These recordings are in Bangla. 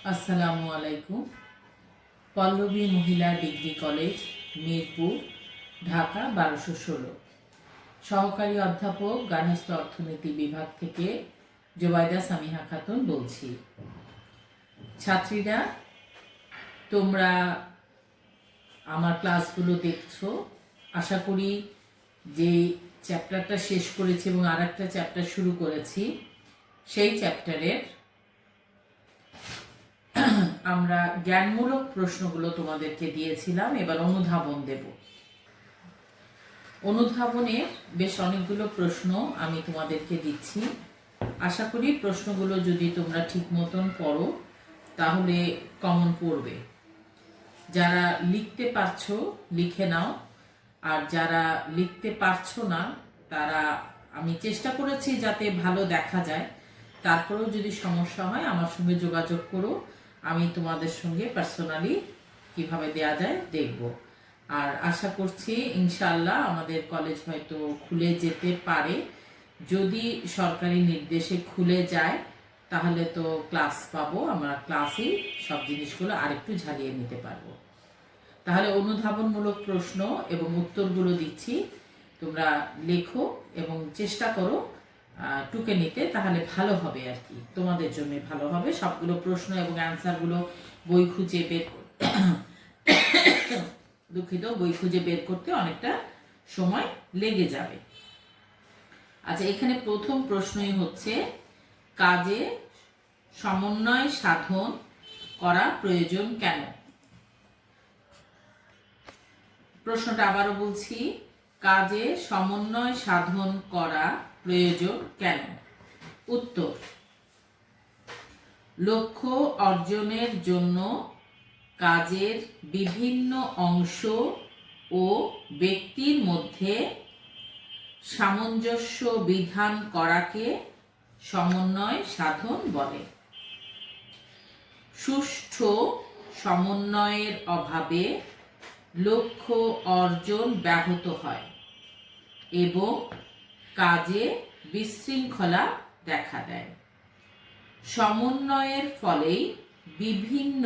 আসসালামু আলাইকুম। পল্লবী মহিলা ডিগ্রি কলেজ, মিরপুর, ঢাকা 1216। সহকারী অধ্যাপক, গার্হস্থ্য অর্থনীতি বিভাগ থেকে জোবাইদা সামিহা খাতুন বলছি। ছাত্রীরা, তোমরা আমার ক্লাসগুলো দেখছো। আশা করি যে চ্যাপ্টারটা শেষ করেছি এবং আর একটা চ্যাপ্টার শুরু করেছি, সেই চ্যাপ্টারের আমরা জ্ঞানমূলক প্রশ্নগুলো তোমাদেরকে দিয়েছিলাম। এবার অনুধাবন দেব। অনুধাবনের বেশ অনেকগুলো প্রশ্ন আমি তোমাদেরকে দিচ্ছি। আশা করি প্রশ্নগুলো যদি তোমরা ঠিক মতন পড়ো তাহলে কমন পড়বে। যারা লিখতে পারছো লিখে নাও, আর যারা লিখতে পারছো না তারা, আমি চেষ্টা করেছি যাতে ভালো দেখা যায়, তারপরেও যদি সমস্যা হয় আমার সঙ্গে যোগাযোগ করো। আমি তোমাদের সঙ্গে পার্সোনালি কিভাবে দেয়া যায় দেখব। আর আশা করছি ইনশাআল্লাহ আমাদের কলেজ হয়তো খুলে যেতে পারে। যদি সরকারি নির্দেশে খুলে যায় তাহলে তো ক্লাস পাবো, আমরা ক্লাসেই সব জিনিসগুলো আরেকটু ঝালিয়ে নিতে পারবো। তাহলে অনুধাবনমূলক প্রশ্ন এবং উত্তরগুলো দিচ্ছি, তোমরা লেখো এবং চেষ্টা করো টুকে নিতে, তাহলে ভালো হবে আর কি, তোমাদের জন্য ভালো হবে। সবগুলো প্রশ্ন এবং অ্যান্সারগুলো বই খুঁজে বের বই খুঁজে বের করতে অনেকটা সময় লেগে যাবে। আচ্ছা, এখানে প্রথম প্রশ্নই হচ্ছে, কাজে সমন্বয় সাধন করা প্রয়োজন কেন? প্রশ্নটা আবারও বলছি, কাজে সমন্বয় সাধন করা প্রয়োজন কেন? উত্তর, লক্ষ্য অর্জনের জন্য কাজের বিভিন্ন অংশ ও ব্যক্তির মধ্যে সামঞ্জস্য বিধান করাকে সমন্বয় সাধন বলে। সুষ্ঠু সমন্বয়ের অভাবে লক্ষ্য অর্জন ব্যাহত হয় এবং কাজে বিশৃঙ্খলা দেখা দেয়। সমন্বয়ের ফলেই বিভিন্ন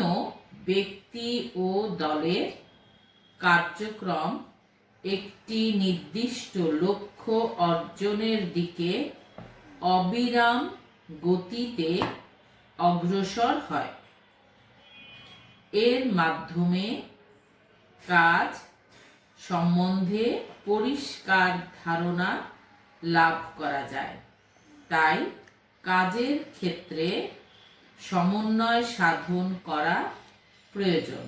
ব্যক্তি ও দলের কার্যক্রম একটি নির্দিষ্ট লক্ষ্য অর্জনের দিকে অবিরাম গতিতে অগ্রসর হয়। এর মাধ্যমে কাজ সম্বন্ধে পরিষ্কার ধারণা লাভ করা যায়। তাই কাজের ক্ষেত্রে সমন্বয় সাধন করা প্রয়োজন।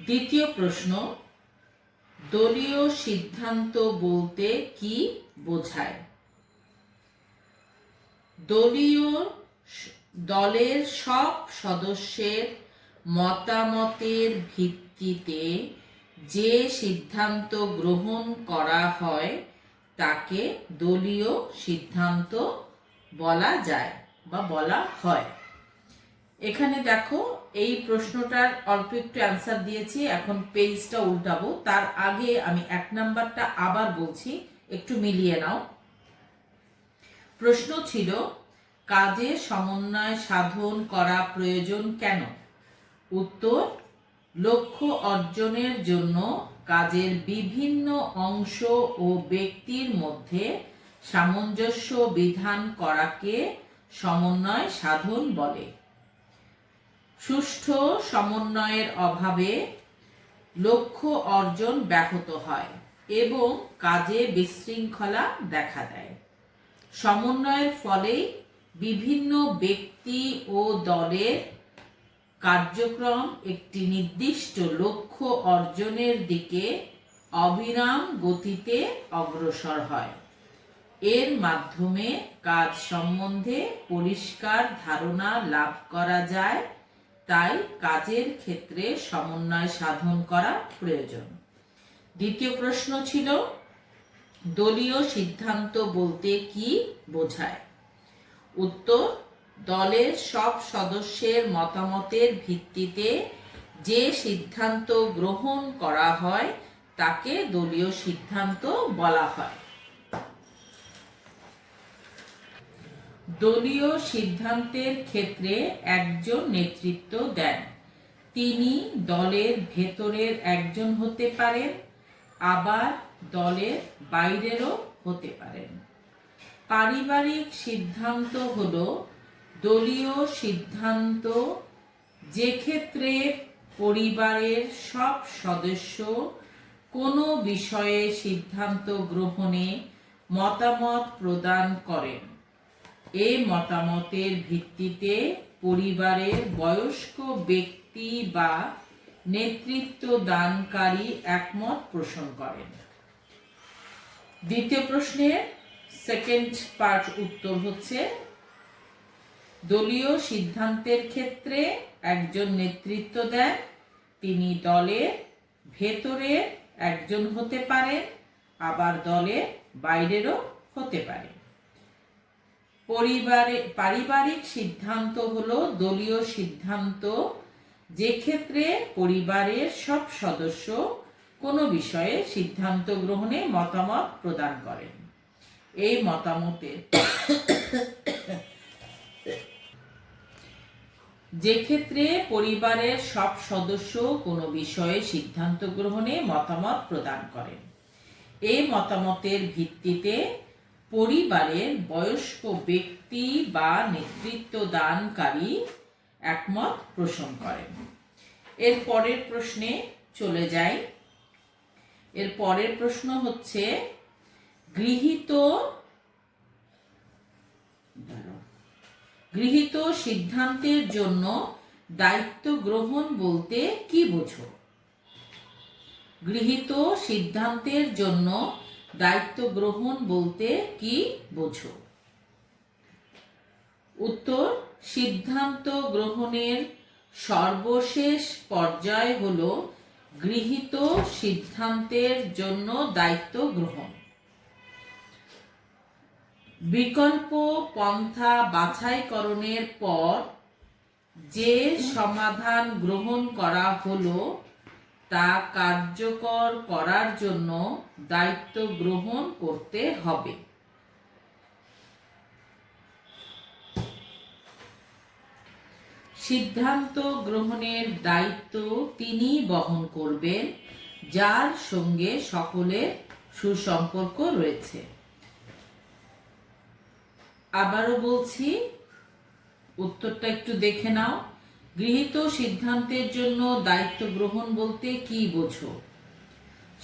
দ্বিতীয় প্রশ্ন, দলীয় সিদ্ধান্ত বলতে কি বোঝায়? দলের সব সদস্যের মতামতের ভিত্তিতে যে সিদ্ধান্ত গ্রহণ করা হয় তাকে দলীয় সিদ্ধান্ত বলা যায় বা বলা হয়। এখানে দেখো, এই প্রশ্নটার অল্প একটু অ্যান্সার দিয়েছি, এখন পেজটা উল্টাবো। তার আগে আমি 1 নাম্বারটা আবার বলছি, একটু মিলিয়ে নাও। প্রশ্ন ছিল, কাজে সমন্বয় সাধন করা প্রয়োজন কেন? উত্তর, লক্ষ্য অর্জনের জন্য কাজের বিভিন্ন অংশ ও ব্যক্তির মধ্যে সামঞ্জস্য বিধান করাকে সমন্বয় সাধন বলে। সুষ্ঠু সমন্বয়ের অভাবে লক্ষ্য অর্জন ব্যাহত হয় এবং কাজে বিশৃঙ্খলা দেখা দেয়। সমন্বয়ের ফলে বিভিন্ন ব্যক্তি ও দলের কার্যক্রম একটি নির্দিষ্ট লক্ষ্য অর্জনের দিকে অবিরাম গতিতে অগ্রসর হয়। এর মাধ্যমে কাজ সম্বন্ধে পরিষ্কার ধারণা লাভ করা যায়। তাই কাজের ক্ষেত্রে সমন্বয় সাধন করা প্রয়োজন। দ্বিতীয় প্রশ্ন ছিল, দলীয় সিদ্ধান্ত বলতে কি বোঝায়? উত্তর, দলের সব সদস্যের মতামতের ভিত্তিতে যে সিদ্ধান্ত গ্রহণ করা হয় তাকে দলীয় সিদ্ধান্ত বলা হয়। দলীয় সিদ্ধান্তের ক্ষেত্রে একজন নেতৃত্ব দেন। তিনি দলের ভেতরের একজন হতে পারেন, আবার দলের বাইরেরও হতে পারেন। পারিবারিক সিদ্ধান্ত হলো দলীয় সিদ্ধান্ত, যে ক্ষেত্রে পরিবারের সব সদস্য কোনো বিষয়ে সিদ্ধান্ত গ্রহণে মতামত প্রদান করেন। এই মতামতের ভিত্তিতে পরিবারের বয়স্ক ব্যক্তি বা নেতৃত্ব দানকারী একমত পোষণ করেন। দ্বিতীয় প্রশ্নের সেকেন্ড পার্ট উত্তর হচ্ছে, দলীয় সিদ্ধান্তের ক্ষেত্রে একজন নেতৃত্ব দেন। তিনি দলের ভেতরে একজন হতে পারেন, আবার দলের বাইরেরও হতে পারেন। পারিবারিক সিদ্ধান্ত হলো দলীয় সিদ্ধান্ত, যে ক্ষেত্রে পরিবারের সব সদস্য কোনো বিষয়ে সিদ্ধান্ত গ্রহণে মতামত প্রদান করেন। এই মতামতের যে ক্ষেত্রে পরিবারের সব সদস্য কোনো বিষয়ে সিদ্ধান্ত গ্রহণে মতামত প্রদান করেন। এই মতামতের ভিত্তিতে পরিবারের বয়স্ক ব্যক্তি বা নেতৃত্ব দানকারী একমত পোষণ করেন। এর পরের প্রশ্নে চলে যাই। এর পরের প্রশ্ন হচ্ছে, গৃহীত সিদ্ধান্তের জন্য দায়িত্ব গ্রহণ বলতে কি বোঝো? গৃহীত সিদ্ধান্তের জন্য দায়িত্ব গ্রহণ বলতে কি বোঝো? উত্তর, সিদ্ধান্ত গ্রহণের সর্বশেষ পর্যায় হলো গৃহীত সিদ্ধান্তের জন্য দায়িত্ব গ্রহণ। বিকল্প পন্থা বাছাইকরণের পর যে সমাধান গ্রহণ করা হলো তা কার্যকর করার জন্য দায়িত্ব গ্রহণ করতে হবে। সিদ্ধান্ত গ্রহণের দায়িত্ব তিনি বহন করবেন যার সঙ্গে সকলের সুসম্পর্ক রয়েছে। আবারও বলছি, উত্তরটা একটু দেখে নাও। গৃহীত সিদ্ধান্তের জন্য দায়িত্ব গ্রহণ বলতে কি বোঝো?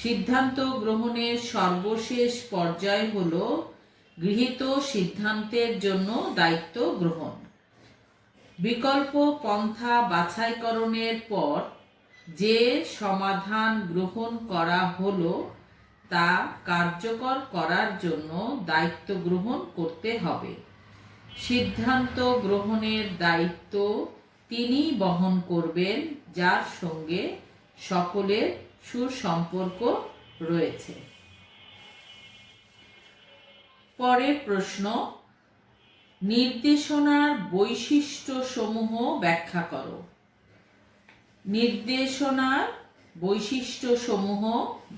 সিদ্ধান্ত গ্রহণের সর্বশেষ পর্যায় হলো গৃহীত সিদ্ধান্তের জন্য দায়িত্ব গ্রহণ। বিকল্প পন্থা বাছাইকরণের পর যে সমাধান গ্রহণ করা হলো তা কার্যকর করার জন্য দায়িত্ব গ্রহণ করতে হবে। সিদ্ধান্ত গ্রহণের দায়িত্ব তিনি বহন করবেন যার সঙ্গে সকলের সুসম্পর্ক রয়েছে। পরের প্রশ্ন, নির্দেশনার বৈশিষ্ট্যসমূহ ব্যাখ্যা করো। নির্দেশনার বৈশিষ্ট্যসমূহ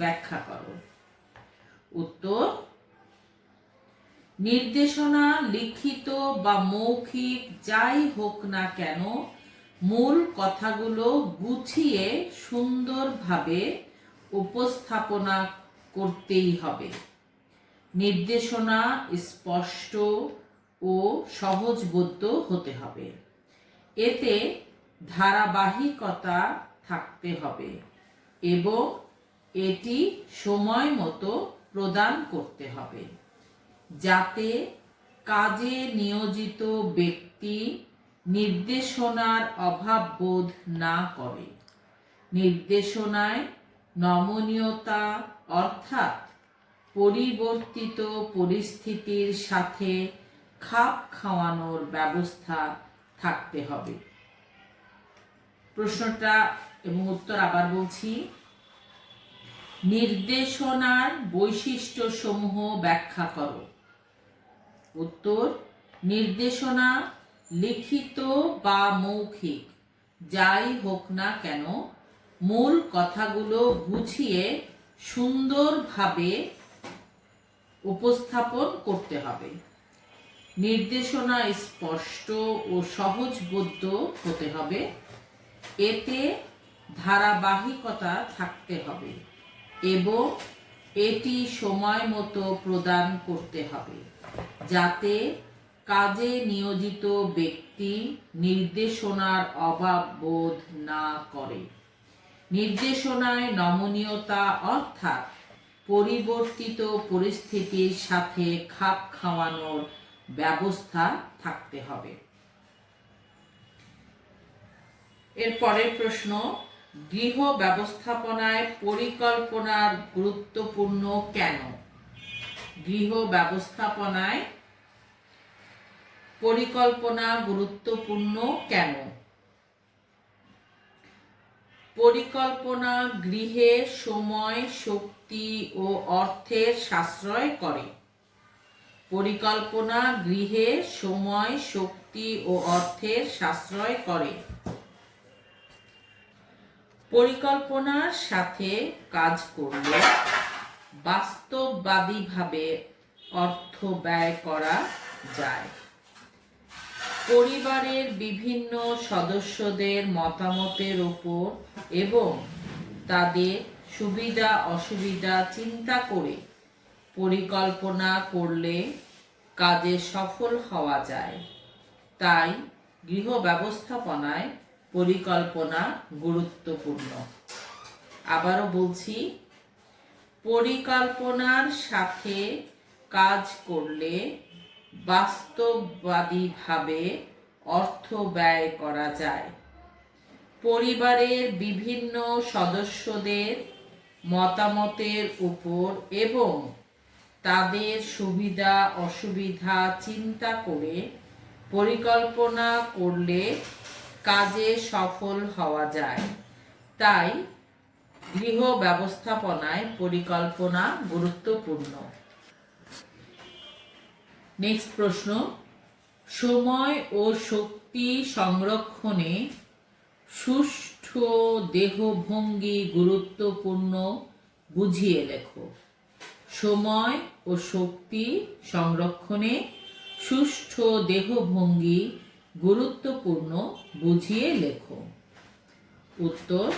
ব্যাখ্যা করো। উত্তর, নির্দেশনা লিখিত বা মৌখিক যাই হোক না কেন মূল কথাগুলো গুছিয়ে সুন্দরভাবে উপস্থাপনা করতেই হবে। নির্দেশনা স্পষ্ট ও সহজবোধ্য হতে হবে। এতে ধারাবাহিকতা থাকতে হবে এবং এটি সময় মতো প্রদান করতে হবে, যাতে কাজে নিয়োজিত ব্যক্তি নির্দেশনার অভাব বোধ না করে। নির্দেশনায় নমনীয়তা অর্থাৎ পরিবর্তিত পরিস্থিতির সাথে খাপ খাওয়ানোর ব্যবস্থা থাকতে হবে। প্রশ্নটা এবং উত্তর আবার বলছি, নির্দেশনার বৈশিষ্ট্যসমূহ ব্যাখ্যা করো। উত্তর, নির্দেশনা লিখিত বা মৌখিক যাই হোক না কেন মূল কথাগুলো গুছিয়ে সুন্দরভাবে উপস্থাপন করতে হবে। নির্দেশনা স্পষ্ট ও সহজবোধ্য হতে হবে। এতে ধারাবাহিকতা থাকতে হবে এবং এটি সময় মতো প্রদান করতে হবে, যাতে কাজে নিয়োজিত ব্যক্তি নির্দেশনার অভাব বোধ না করে। নির্দেশনায় নমনীয়তা অর্থাৎ পরিবর্তিত পরিস্থিতির সাথে খাপ খাওয়ানোর ব্যবস্থা থাকতে হবে। এর পরের প্রশ্ন, গৃহ ব্যবস্থাপনায় পরিকল্পনার গুরুত্বপূর্ণ কেন? গৃহ ব্যবস্থাপনায় পরিকল্পনা গুরুত্বপূর্ণ কেন? পরিকল্পনা গৃহে সময়, শক্তি ও অর্থের সাশ্রয় করে। পরিকল্পনা গৃহে সময়, শক্তি ও অর্থের সাশ্রয় করে। পরিকল্পনার সাথে কাজ করলে বাস্তববাদীভাবে অর্থ ব্যয় করা যায়। পরিবারের বিভিন্ন সদস্যদের মতামতের উপর এবং তাদের সুবিধা অসুবিধা চিন্তা করে পরিকল্পনা করলে কাজে সফল হওয়া যায়। তাই গৃহ ব্যবস্থাপনায় পরিকল্পনা গুরুত্বপূর্ণ। আবারও বলছি, পরিকল্পনার সাথে কাজ করলে বাস্তববাদীভাবে অর্থ ব্যয় করা যায়। পরিবারের বিভিন্ন সদস্যদের মতামতের উপর এবং তাদের সুবিধা অসুবিধা চিন্তা করে পরিকল্পনা করলে কাজে সফল হওয়া যায়। তাই গৃহ ব্যবস্থাপনায় পরিকল্পনা গুরুত্বপূর্ণ। নেক্সট প্রশ্ন, সময় ও শক্তি সংরক্ষণে সুষ্ঠু দেহভঙ্গি গুরুত্বপূর্ণ, বুঝিয়ে লেখো। সময় ও শক্তি সংরক্ষণে সুষ্ঠু দেহভঙ্গি গুরুত্বপূর্ণ, বুঝিয়ে লেখো। উত্তর,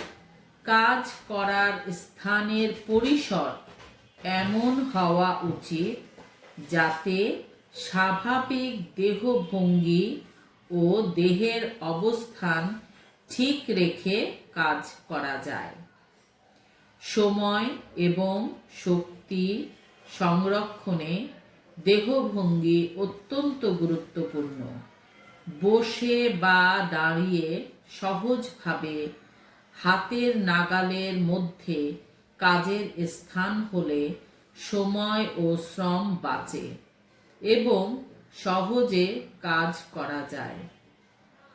কাজ করার স্থানের পরিসর এমন হওয়া উচিত যাতে স্বাভাবিক দেহভঙ্গি ও দেহের অবস্থান ঠিক রেখে কাজ করা যায়। সময় এবং শক্তি সংরক্ষণে দেহভঙ্গি অত্যন্ত গুরুত্বপূর্ণ। বসে বা দাঁড়িয়ে সহজভাবে হাতের নাগালের মধ্যে কাজের স্থান হলে সময় ও শ্রম বাঁচে এবং সহজে কাজ করা যায়।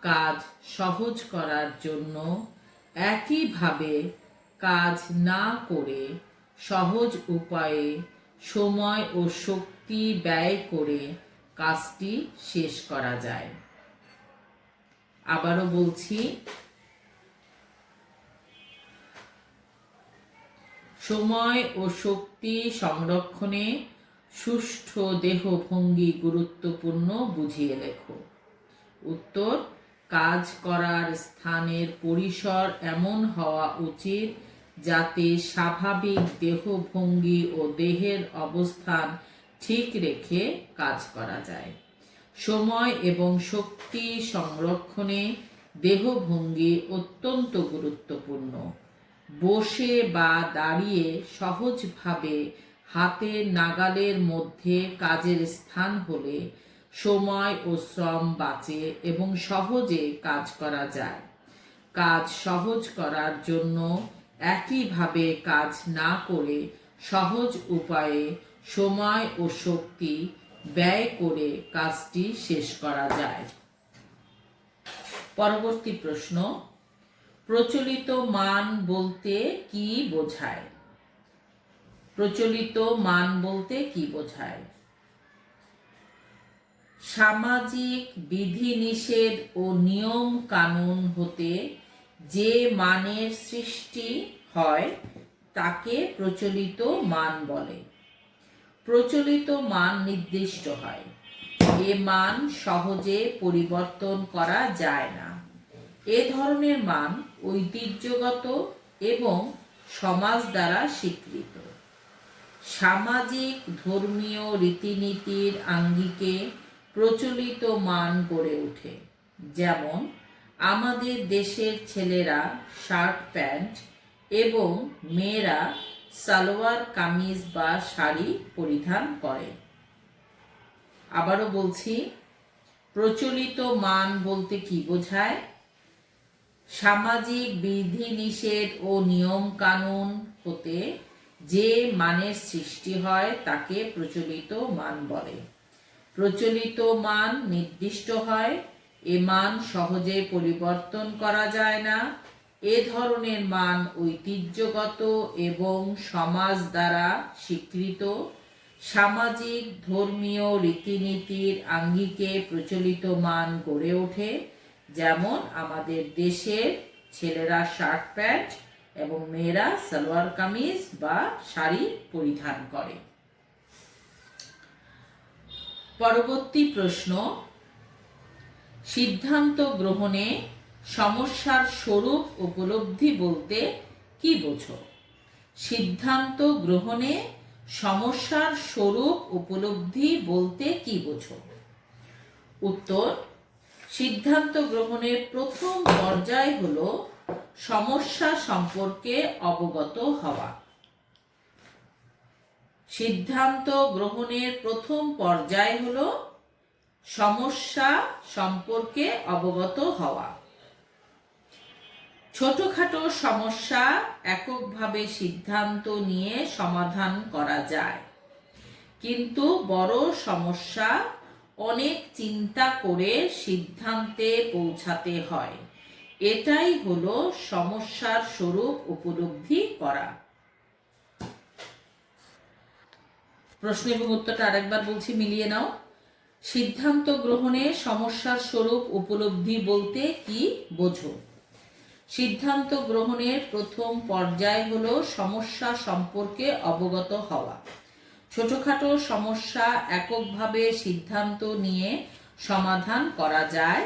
কাজ সহজ করার জন্য একইভাবে কাজ না করে সহজ উপায়ে সময় ও শক্তি ব্যয় করে কাজটি শেষ করা যায়। আবারও বলছি, সময় ও শক্তি সংরক্ষণে সুষ্ঠু দেহভঙ্গি গুরুত্বপূর্ণ, বুঝিয়ে লেখো। উত্তর, কাজ করার স্থানের পরিসর এমন হওয়া উচিত যাতে স্বাভাবিক দেহভঙ্গি ও দেহের অবস্থান ঠিক রেখে কাজ করা যায়। সময় এবং শক্তি সংরক্ষণে দেহভঙ্গি অত্যন্ত গুরুত্বপূর্ণ। বসে বা দাঁড়িয়ে সহজভাবে হাতের নাগালের মধ্যে কাজের স্থান হলে সময় ও শ্রম বাঁচে এবং সহজে কাজ করা যায়। কাজ সহজ করার জন্য একইভাবে কাজ না করে সহজ উপায়ে সময় ও শক্তি ব্যয় করে কাজটি শেষ করা যায়। পরবর্তী প্রশ্ন, প্রচলিত মান বলতে কি বোঝায়? প্রচলিত মান বলতে কি বোঝায়? সামাজিক বিধিনিষেধ ও নিয়ম কানুন হতে যে মানের সৃষ্টি হয় তাকে প্রচলিত মান বলে। প্রচলিত মান নির্দিষ্ট হয়, এ মান সহজে পরিবর্তন করা যায় না। এ ধরনের মান ঐতিহ্যগত এবং সমাজ দ্বারা স্বীকৃত। সামাজিক ধর্মীয় রীতিনীতির আঙ্গিকে প্রচলিত মান গড়ে ওঠে। যেমন আমাদের দেশের ছেলেরা শার্ট প্যান্ট এবং মেয়েরা সালোয়ার কামিজ বা শাড়ি পরিধান করে। আবারও বলছি, প্রচলিত মান বলতে কি বোঝায়? সামাজিক বিধিনিষেধ ও নিয়ম কানুন হতে যে মানের সৃষ্টি হয় তাকে প্রচলিত মান বলে। প্রচলিত মান নির্দিষ্ট হয়। এ মান সহজে পরিবর্তন করা যায় না। এ ধরনের মান ঐতিহ্যগত এবং সমাজ দ্বারা স্বীকৃত। সামাজিক ধর্মীয় রীতিনীতির আঙ্গিকে প্রচলিত মান গড়ে ওঠে। যেমন আমাদের দেশের ছেলেরা শার্ট প্যান্ট এবং মেয়েরা সালোয়ার কামিজ বা শাড়ি পরিধান করে। পরবর্তী প্রশ্ন, সিদ্ধান্ত গ্রহণে সমস্যার স্বরূপ উপলব্ধি বলতে কি বোঝো? সিদ্ধান্ত গ্রহণে সমস্যার স্বরূপ উপলব্ধি বলতে কি বোঝো? উত্তর, সিদ্ধান্ত গ্রহণের প্রথম পর্যায় হলো সমস্যা সম্পর্কে অবগত হওয়া। সিদ্ধান্ত গ্রহণের প্রথম পর্যায় হলো সমস্যা সম্পর্কে অবগত হওয়া। ছোটখাটো সমস্যা এককভাবে সিদ্ধান্ত নিয়ে সমাধান করা যায়, কিন্তু বড় সমস্যা অনেক চিন্তা করে সিদ্ধান্তে পৌঁছাতে হয়। এটাই হলো সমস্যার স্বরূপ উপলব্ধি করা। প্রশ্ন এবং উত্তরটা আরেকবার বলছি, মিলিয়ে নাও। সিদ্ধান্ত গ্রহণে সমস্যার স্বরূপ উপলব্ধি বলতে কি বোঝো? সিদ্ধান্ত গ্রহণের প্রথম পর্যায় হলো সমস্যা সম্পর্কে অবগত হওয়া। ছোটখাটো সমস্যা এককভাবে সিদ্ধান্ত নিয়ে সমাধান করা যায়,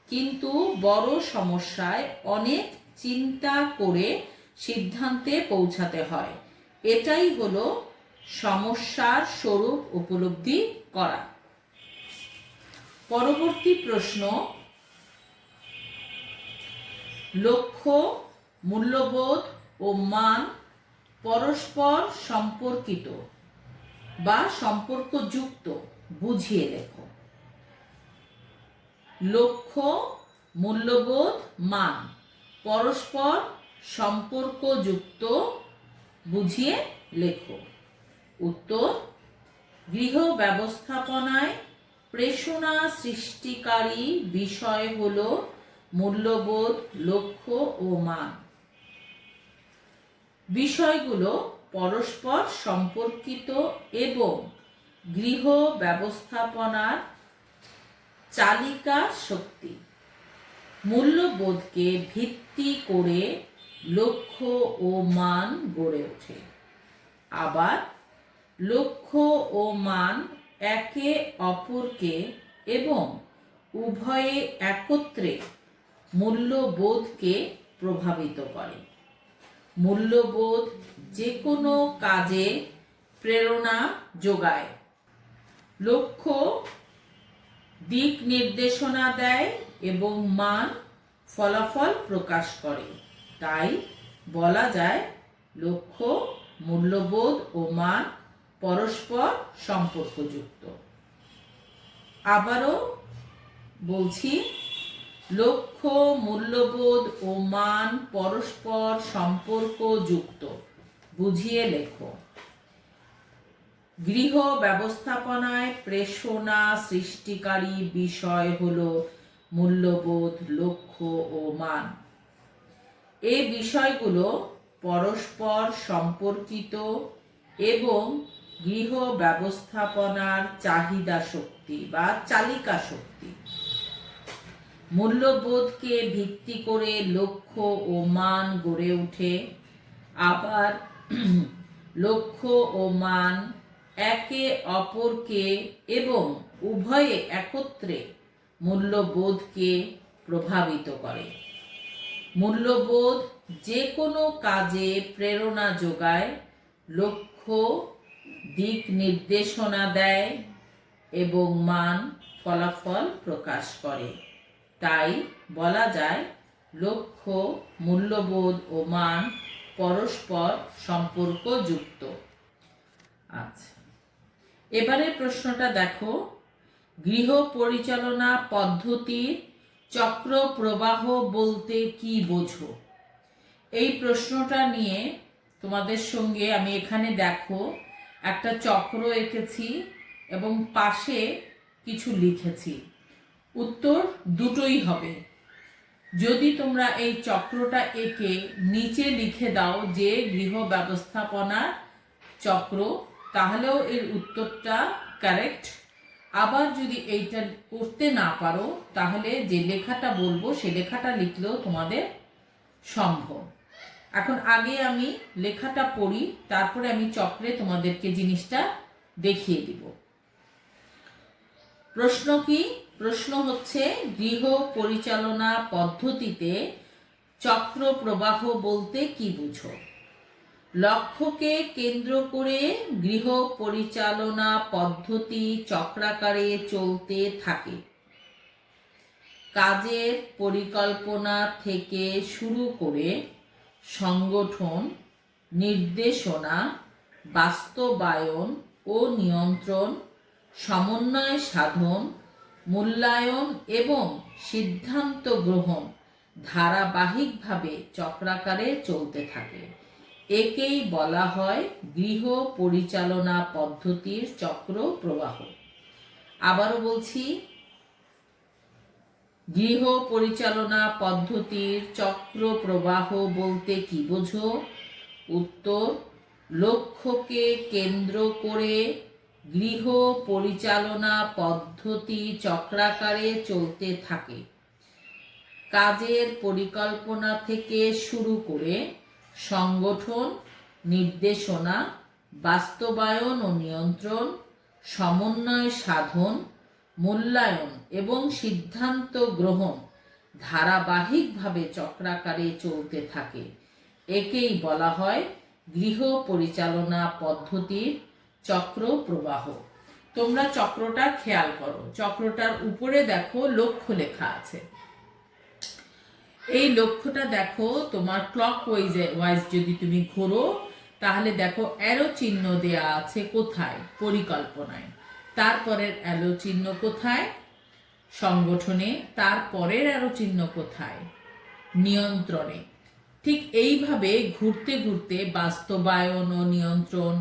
কিন্তু বড় সমস্যায় অনেক চিন্তা করে সিদ্ধান্তে পৌঁছাতে হয়। এটাই হলো সমস্যার স্বরূপ উপলব্ধি করা। পরবর্তী প্রশ্ন, লক্ষ্য, মূল্যবোধ ও মান পরস্পর সম্পর্কিত বা সম্পর্কযুক্ত, বুঝিয়ে লেখো। লক্ষ্য, মূল্যবোধ, মান পরস্পর সম্পর্কযুক্ত, বুঝিয়ে লেখো। উত্তর, গৃহ ব্যবস্থাপনায় প্রেষণা সৃষ্টিকারী বিষয় হলো মূল্যবোধ, লক্ষ্য ও মান। বিষয়গুলো পরস্পর সম্পর্কিত এবং গৃহ ব্যবস্থাপনার চালিকা শক্তি। মূল্যবোধকে ভিত্তি করে লক্ষ্য ও মান গড়ে ওঠে। আবার লক্ষ্য ও মান একে অপরকে এবং উভয়ে একত্রে মূল্যবোধকে প্রভাবিত করে। মূল্যবোধ যে কোনো কাজে প্রেরণা যোগায়। লক্ষ্য দিক নির্দেশনা দেয় এবং মান ফলাফল প্রকাশ করে। তাই বলা যায় লক্ষ্য, মূল্যবোধ ও মান পরস্পর সম্পর্কযুক্ত। আবারও বলছি, লক্ষ্য, মূল্যবোধ ও মান পরস্পর সম্পর্কযুক্ত, বুঝিয়ে লেখো। গৃহ ব্যবস্থাপনায় প্রেষণা সৃষ্টিকারী বিষয় হলো মূল্যবোধ, লক্ষ্য ও মান। এই বিষয়গুলো পরস্পর সম্পর্কিত এবং গৃহ ব্যবস্থাপনার চাহিদা শক্তি বা চালিকা শক্তি। মূল্যবোধকে ভিত্তি করে লক্ষ্য ও মান গড়ে ওঠে। আবার লক্ষ্য ও মান একে অপরকে এবং উভয়ে একত্রে মূল্যবোধকে প্রভাবিত করে। মূল্যবোধ যে কোনো কাজে প্রেরণা যোগায়, লক্ষ্য দিক নির্দেশনা দেয় এবং মান ফলাফল প্রকাশ করে। তাই বলা যায় লক্ষ্য, মূল্যবোধ ও মান পরস্পর সম্পর্কযুক্ত। আচ্ছা, এবারে প্রশ্নটা দেখো, গৃহ পরিচালনা পদ্ধতির চক্র প্রবাহ বলতে কি বোঝো? এই প্রশ্নটা নিয়ে তোমাদের সঙ্গে আমি এখানে দেখো একটা চক্র এঁকেছি এবং পাশে কিছু লিখেছি। উত্তর দুটোই হবে। যদি তোমরা এই চক্রটা এঁকে নিচে লিখে দাও যে গৃহ ব্যবস্থাপনার চক্র, তাহলেও এর উত্তরটা কারেক্ট। আবার যদি এইটা করতে না পারো তাহলে যে লেখাটা বলবো সে লেখাটা লিখলেও তোমাদের সম্ভব। এখন আগে আমি লেখাটা পড়ি, তারপরে আমি চক্রে তোমাদেরকে জিনিসটা দেখিয়ে দিব। প্রশ্ন কি? প্রশ্ন হচ্ছে, গৃহ পরিচালনা পদ্ধতিতে চক্র প্রবাহ বলতে কি বুঝো? লক্ষ্যকে কেন্দ্র করে গৃহ পরিচালনা পদ্ধতি চক্রাকারে চলতে থাকে। কাজের পরিকল্পনা থেকে শুরু করে সংগঠন, নির্দেশনা, বাস্তবায়ন ও নিয়ন্ত্রণ, সমন্বয় সাধন, মূল্যায়ন এবং সিদ্ধান্ত গ্রহণ ধারাবাহিকভাবে চক্রাকারে চলতে থাকে। একেই বলা হয় গৃহ পরিচালনা পদ্ধতির চক্র প্রবাহ। আবারও বলছি, গৃহ পরিচালনা পদ্ধতির চক্র প্রবাহ বলতে কি বোঝো? উত্তর, লক্ষ্যকে কেন্দ্র করে গৃহ পরিচালনা পদ্ধতি চক্রাকারে চলতে থাকে। কাজের পরিকল্পনা থেকে শুরু করে সংগঠন, নির্দেশনা, বাস্তবায়ন ও নিয়ন্ত্রণ, সমন্বয় সাধন, মূল্যায়ন এবং সিদ্ধান্ত গ্রহণ ধারাবাহিকভাবে চক্রাকারে চলতে থাকে। একেই বলা হয় গৃহ পরিচালনা পদ্ধতির চক্র প্রবাহ। তোমরা চক্রটা খেয়াল করো, চক্রটার উপরে দেখো লক্ষ্য লেখা আছে। এই লক্ষ্যটা দেখো তোমার ক্লক ওয়াইজ যদি তুমি ঘোরো তাহলে দেখো অ্যারো চিহ্ন দেয়া আছে কোথায়? পরিকল্পনায়। তারপরের অ্যারো চিহ্ন কোথায়? সংগঠনে। তারপরের অ্যারো চিহ্ন কোথায়? নিয়ন্ত্রণে। ঠিক এইভাবে ঘুরতে ঘুরতে বাস্তবায়ন ও নিয়ন্ত্রণ,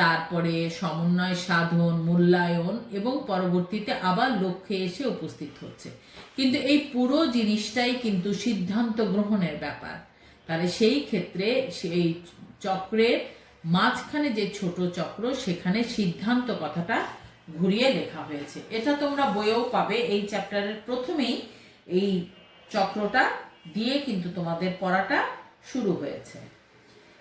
তারপরে সমন্বয় সাধন, মূল্যায়ন এবং পরবর্তীতে আবার লক্ষ্যে এসে উপস্থিত হচ্ছে। কিন্তু এই পুরো জিনিসটাই কিন্তু সিদ্ধান্ত গ্রহণের ব্যাপার। তাহলে সেই ক্ষেত্রে সেই চক্রের মাঝখানে যে ছোট চক্র, সেখানে সিদ্ধান্ত কথাটা ঘুরিয়ে লেখা হয়েছে। এটা তোমরা বইয়েও পাবে। এই চ্যাপ্টারের প্রথমেই এই চক্রটা দিয়ে কিন্তু তোমাদের পড়াটা শুরু হয়েছে।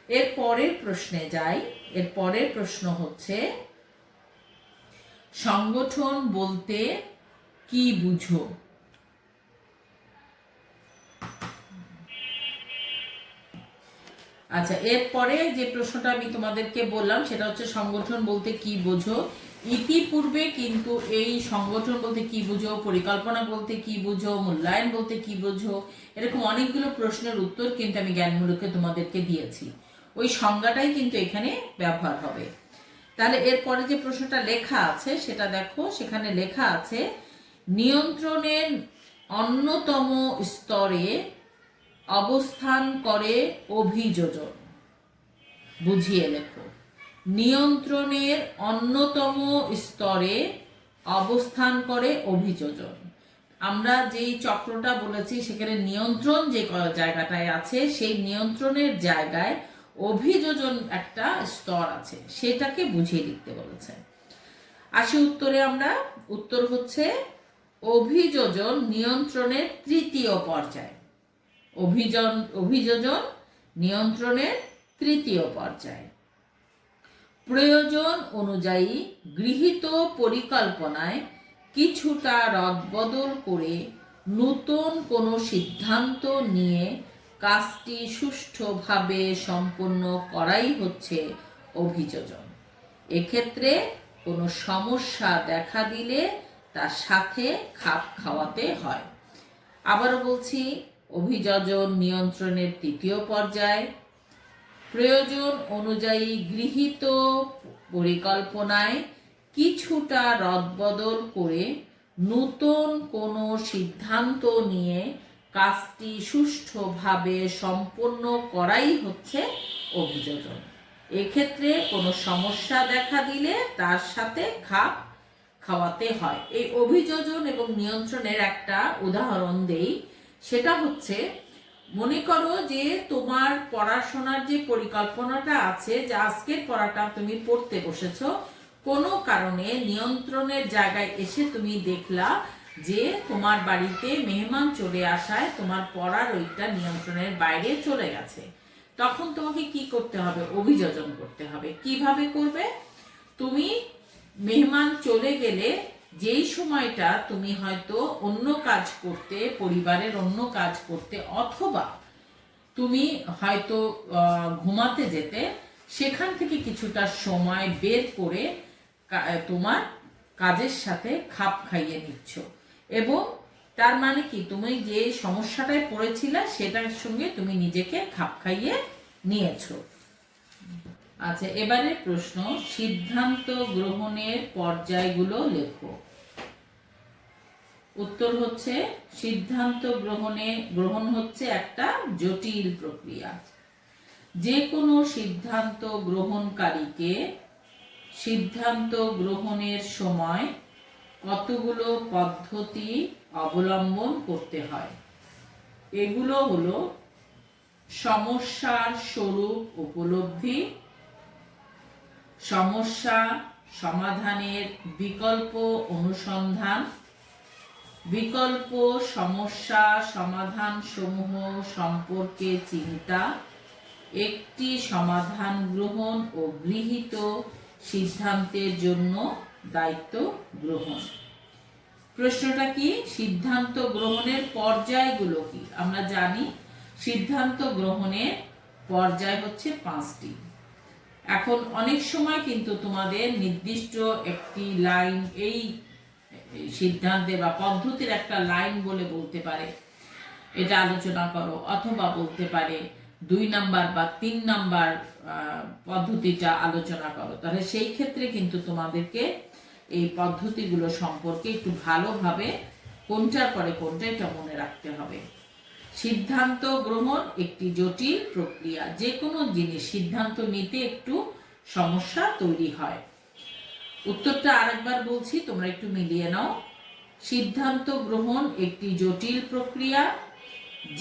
এর পরের প্রশ্নে যাই। এর পরের প্রশ্ন হচ্ছে, সংগঠন বলতে কি বুঝো? আচ্ছা, এরপরে যে প্রশ্নটা আমি তোমাদেরকে বললাম সেটা হচ্ছে সংগঠন বলতে কি বোঝো। ইতিপূর্বে কিন্তু এই সংগঠন বলতে কি বুঝো, পরিকল্পনা বলতে কি বুঝো, মূল্যায়ন বলতে কি বুঝো, এরকম অনেকগুলো প্রশ্নের উত্তর কিন্তু আমি জ্ঞানমূলকে তোমাদেরকে দিয়েছি। ওই সংজ্ঞাটাই কিন্তু এখানে ব্যবহার হবে। তাহলে এরপরে যে প্রশ্নটা লেখা আছে সেটা দেখো, সেখানে লেখা আছে নিয়ন্ত্রণের অন্যতম স্তরে অবস্থান করে অভিযোজন। বুঝিয়ে লেখো। নিয়ন্ত্রণের অন্যতম স্তরে অবস্থান করে অভিযোজন। আমরা যেই চক্রটা বলেছি সেখানে নিয়ন্ত্রণ যে জায়গাটায় আছে, সেই নিয়ন্ত্রণের জায়গায় অভিযোজন একটা স্তর আছে, সেটাকে বুঝিয়ে লিখতে বলেছে। আসি উত্তরে। আমরা উত্তর হচ্ছে অভিযোজন নিয়ন্ত্রণের তৃতীয় পর্যায়। অভিযোজন নিয়ন্ত্রণের তৃতীয় পর্যায়। প্রয়োজন অনুযায়ী গৃহীত পরিকল্পনায় কিছুটা রদবদল করে নতুন কোনো সিদ্ধান্ত নিয়ে কাজটি সুষ্ঠুভাবে সম্পন্ন করাই হচ্ছে অভিযোজন। এক্ষেত্রে কোনো সমস্যা দেখা দিলে তার সাথে খাপ খাওয়াতে হয়। আবারও বলছি, অভিযোজন নিয়ন্ত্রণের তৃতীয় পর্যায় প্রয়োজন অনুযায়ী গৃহীত পরিকল্পনায় কিছুটা রদবদল করে নতুন কোনো সিদ্ধান্ত নিয়ে কাজটি সুষ্ঠুভাবে সম্পন্ন করাই হচ্ছে অভিযোজন। এক্ষেত্রে কোনো সমস্যা দেখা দিলে তার সাথে খাপ খাওয়াতে হয়। এই অভিযোজন এবং নিয়ন্ত্রণের একটা উদাহরণ দেই। সেটা হচ্ছে, মনে করো যে তোমার পড়াশোনার যে পরিকল্পনাটা আছে, যে আজকের পড়াটা তুমি পড়তে বসেছো, কোনো কারণে নিয়ন্ত্রণের জায়গায় এসে তুমি দেখলা যে তোমার বাড়িতে মেহমান চলে আসায় তোমার পড়ার ওইটা নিয়ন্ত্রণের বাইরে চলে গেছে। তখন তোমাকে কি করতে হবে? অভিযোজন করতে হবে। কিভাবে করবে? তুমি মেহমান চলে গেলে যেই সময়টা তুমি হয়তো অন্য কাজ করতে, পরিবারের অন্য কাজ করতে, অথবা তুমি হয়তো ঘুমাতে যেতে, সেখান থেকে কিছুটা সময় বের করে তোমার কাজের সাথে খাপ খাইয়ে নিচ্ছ। এবং তার মানে কি, তুমি যে সমস্যাটায় পড়েছিলে সেটার সঙ্গে তুমি নিজেকে খাপ খাইয়ে নিয়েছো। আচ্ছা, এবারে প্রশ্ন, সিদ্ধান্ত গ্রহণের পর্যায়গুলো লেখো। উত্তর হচ্ছে, সিদ্ধান্ত গ্রহণ হচ্ছে একটা জটিল প্রক্রিয়া। যে কোনো সিদ্ধান্ত গ্রহণকারীকে সিদ্ধান্ত গ্রহণের সময় কতগুলো পদ্ধতি অবলম্বন করতে হয়। এগুলো হলো সমস্যার স্বরূপ উপলব্ধি, সমস্যা সমাধানের বিকল্প অনুসন্ধান, বিকল্প সমস্যা সমাধান সমূহ সম্পর্কে চিন্তা, একটি সমাধান গ্রহণ ও গৃহীত সিদ্ধান্তের জন্য দায়িত্ব গ্রহণ। প্রশ্নটা কি? সিদ্ধান্ত গ্রহণের পর্যায়গুলো কি? আমরা জানি সিদ্ধান্ত গ্রহণের পর্যায় হচ্ছে 5টি। এখন অনেক সময় কিন্তু তোমাদের নির্দিষ্ট একটি লাইন, এই সিদ্ধান্তে বা পদ্ধতির একটা লাইন বলতে পারে এটা আলোচনা করো, অথবা বলতে পারে 2 নাম্বার বা 3 নাম্বার পদ্ধতিটা আলোচনা করো। তাহলে সেই ক্ষেত্রে কিন্তু তোমাদেরকে এই পদ্ধতিগুলো সম্পর্কে একটু ভালোভাবে কোনটার পরে কোনটা এটা মনে রাখতে হবে। সিদ্ধান্ত গ্রহণ একটি জটিল প্রক্রিয়া। যে কোনো জিনিস সিদ্ধান্ত নিতে একটু সমস্যা তৈরি হয়। উত্তরটা আরেকবার বলছি, তোমরা একটু মিলিয়ে নাও। সিদ্ধান্ত গ্রহণ একটি জটিল প্রক্রিয়া।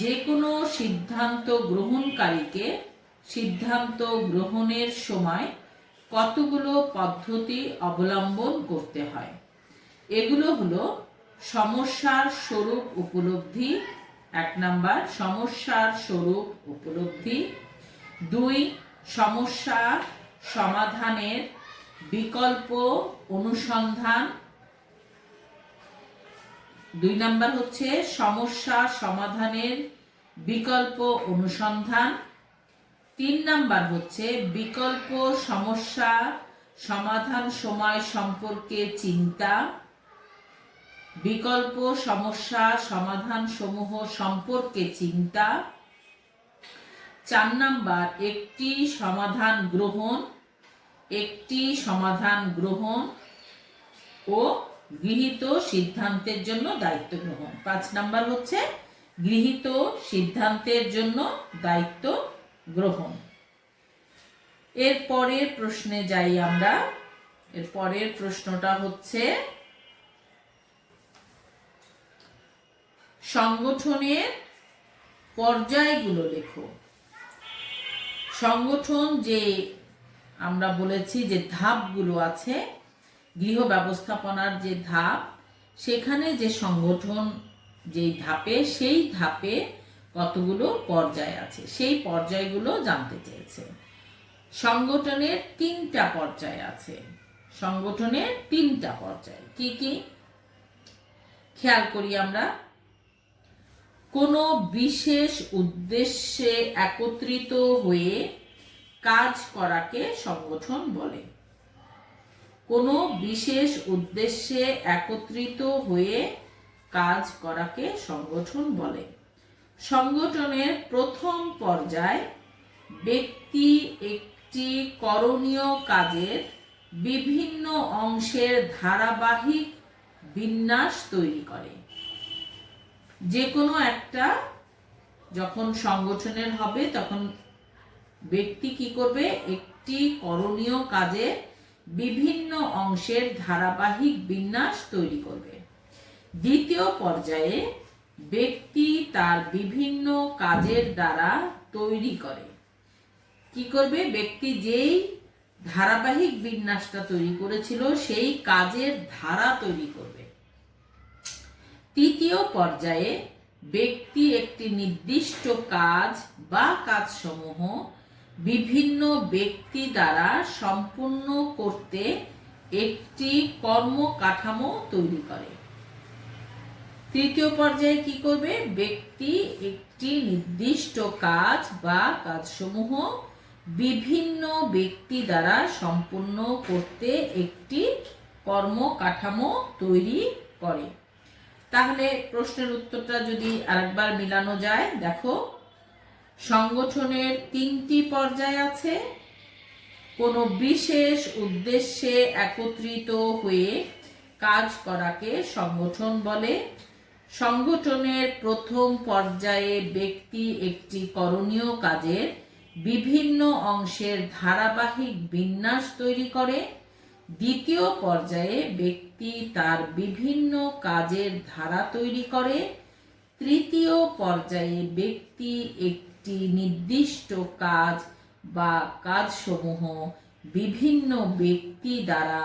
যে কোনো সিদ্ধান্ত গ্রহণকারীকে সিদ্ধান্ত গ্রহণের সময় কতগুলো পদ্ধতি অবলম্বন করতে হয়। এগুলো হলো সমস্যার স্বরূপ উপলব্ধি, 1 নাম্বার সমস্যার স্বরূপ উপলব্ধি। 2 সমস্যা সমাধানের বিকল্প অনুসন্ধান। 2 নাম্বার হচ্ছে সমস্যা সমাধানের বিকল্প অনুসন্ধান। 3 নাম্বার হচ্ছে বিকল্প সমস্যা সমাধান সময় সম্পর্কে চিন্তা, বিকল্প সমস্যা সমাধান সমূহ সম্পর্কে চিন্তা। 4 নাম্বার একটি সমাধান গ্রহণ ও গৃহীত সিদ্ধান্তের জন্য দায়িত্ব গ্রহণ। 5 নাম্বার হচ্ছে গৃহীত সিদ্ধান্তের জন্য দায়িত্ব গ্রহণ। এর পরের প্রশ্নে যাই আমরা। এর পরের প্রশ্নটা হচ্ছে, সংগঠনের পর্যায়গুলো লেখো। সংগঠন যে আমরা বলেছি যে ধাপগুলো আছে, গৃহ ব্যবস্থাপনার যে ধাপ, সেখানে যে সংগঠন যেই ধাপে, সেই ধাপে কতগুলো পর্যায় আছে সেই পর্যায়গুলো জানতে চেয়েছে। সংগঠনের 3টা পর্যায় আছে। সংগঠনের 3টা পর্যায় কি কি? খেয়াল করি আমরা। কোনো বিশেষ উদ্দেশ্যে একত্রিত হয়ে কাজ করাকে সংগঠন বলে। কোনো বিশেষ উদ্দেশ্যে একত্রিত হয়ে কাজ করাকে সংগঠন বলে। সংগঠনের প্রথম পর্যায় ব্যক্তি একটি করণীয় কাজের বিভিন্ন অংশের ধারাবাহিক বিন্যাস তৈরি করে। যে কোনো একটা যখন সংগঠনের হবে তখন ব্যক্তি কি করবে, একটি করণীয় কাজের বিভিন্ন অংশের ধারাবাহিক বিন্যাস তৈরি করবে। দ্বিতীয় পর্যায়ে ব্যক্তি তার বিভিন্ন কাজের দ্বারা তৈরি করে। কি করবে, ব্যক্তি যেই ধারাবাহিক বিন্যাসটা তৈরি করেছিল সেই কাজের ধারা তৈরি করবে। তৃতীয় পর্যায়ে ব্যক্তি একটি নির্দিষ্ট কাজ বা কাজসমূহ বিভিন্ন ব্যক্তি দ্বারা সম্পূর্ণ করতে একটি কর্মকাঠামো তৈরি করে। তৃতীয় পর্যায়ে কি করবে, ব্যক্তি একটি নির্দিষ্ট কাজ বা কাজসমূহ বিভিন্ন ব্যক্তি দ্বারা সম্পূর্ণ করতে একটি কর্মকাঠামো তৈরি করে। তাহলে প্রশ্নের উত্তরটা যদি আরেকবার মিলানো যায়, দেখো সংগঠনের 3টি পর্যায় আছে। কোনো বিশেষ উদ্দেশ্যে একত্রিত হয়ে কাজ করাকে সংগঠন বলে। সংগঠনের প্রথম পর্যায়ে ব্যক্তি একটি করণীয় কাজের বিভিন্ন অংশের ধারাবাহিক বিন্যাস তৈরি করে। দ্বিতীয় পর্যায়ে ব্যক্তি তার বিভিন্ন কাজের ধারা তৈরি করে। তৃতীয় পর্যায়ে ব্যক্তি একটি নির্দিষ্ট কাজ বা কাজসমূহ বিভিন্ন ব্যক্তি দ্বারা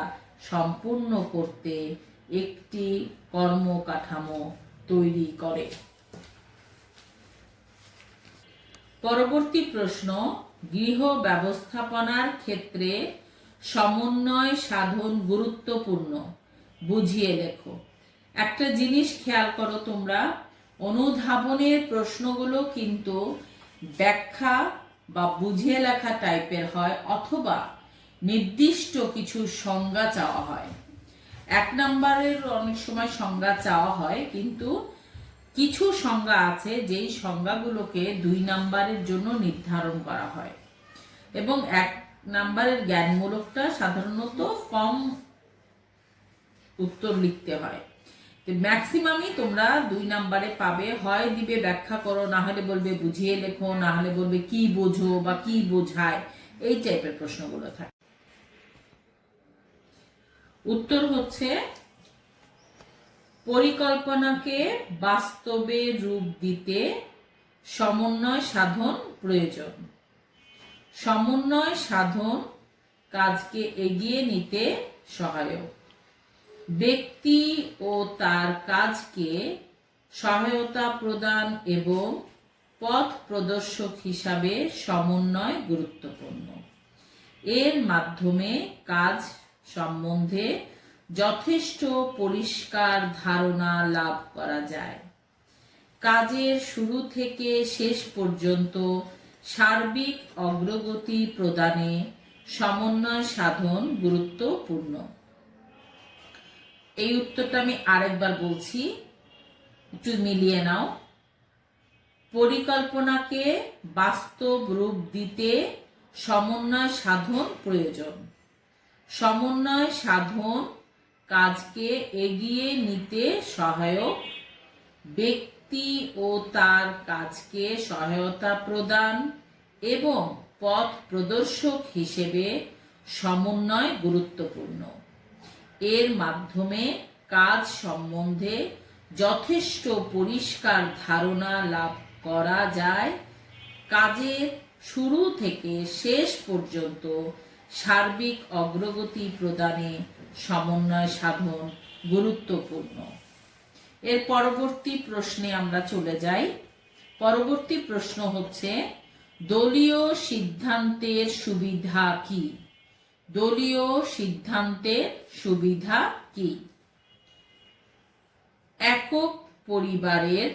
সম্পূর্ণ করতে একটি কর্মকাঠামো তৈরি করে। পরবর্তী প্রশ্ন, গৃহ ব্যবস্থাপনার ক্ষেত্রে সমন্বয় সাধন গুরুত্বপূর্ণ, বুঝিয়ে লেখো। একটা জিনিস খেয়াল করো তোমরা, অনুধাবনের প্রশ্নগুলো কিন্তু ব্যাখ্যা বা বুঝিয়ে লেখা টাইপের হয় অথবা নির্দিষ্ট কিছু সংজ্ঞা চাওয়া হয়। 1 নম্বরের অনেক সময় সংজ্ঞা চাওয়া হয়, কিন্তু কিছু সংজ্ঞা আছে যেই সংজ্ঞাগুলোকে 2 নম্বরের জন্য নির্ধারণ করা হয় এবং 1 নম্বরের জ্ঞানমূলকটা সাধারণত কম উত্তর লিখতে হয়। ম্যাক্সিমামই তোমরা 2 নম্বরে পাবে, হয় দিবে ব্যাখ্যা করো, না হলে বলবে বুঝিয়ে লেখো, না হলে বলবে কি বোঝো বা কি বোঝায়, এই টাইপের প্রশ্নগুলো থাকে। উত্তর হচ্ছে পরিকল্পনাকে বাস্তবে রূপ দিতে সমন্বয় সাধন প্রয়োজন। সমন্বয় সাধন কাজকে এগিয়ে নিতে সহায়ক। ব্যক্তি ও তার কাজকে সহায়তা প্রদান এবং পথ প্রদর্শক হিসাবে সমন্বয় গুরুত্বপূর্ণ। এর মাধ্যমে কাজ সম্বন্ধে যথেষ্ট পরিষ্কার ধারণা লাভ করা যায়। কাজের শুরু থেকে শেষ পর্যন্ত সার্বিক অগ্রগতি প্রদানে সমন্বয় সাধন গুরুত্বপূর্ণ। এই উত্তরটা আমি আরেকবার বলছি, একটু মিলিয়ে নাও। পরিকল্পনাকে বাস্তব রূপ দিতে সমন্বয় সাধন প্রয়োজন। সমন্বয় সাধন কাজকে এগিয়ে নিতে সহায়ক। ব্যক্তি ও তার কাজকে সহায়তা প্রদান এবং পথ প্রদর্শক হিসেবে সমন্বয় গুরুত্বপূর্ণ। এর মাধ্যমে কাজ সম্বন্ধে যথেষ্ট পরিষ্কার ধারণা লাভ করা যায়। কাজের শুরু থেকে শেষ পর্যন্ত সার্বিক অগ্রগতি প্রদানে সমন্বয় সাধন গুরুত্বপূর্ণ। এর পরবর্তী প্রশ্নে আমরা চলে যাই। পরবর্তী প্রশ্ন হচ্ছে দলীয় সিদ্ধান্তের সুবিধা কি? দলীয় সিদ্ধান্তের সুবিধা কি? একক পরিবারের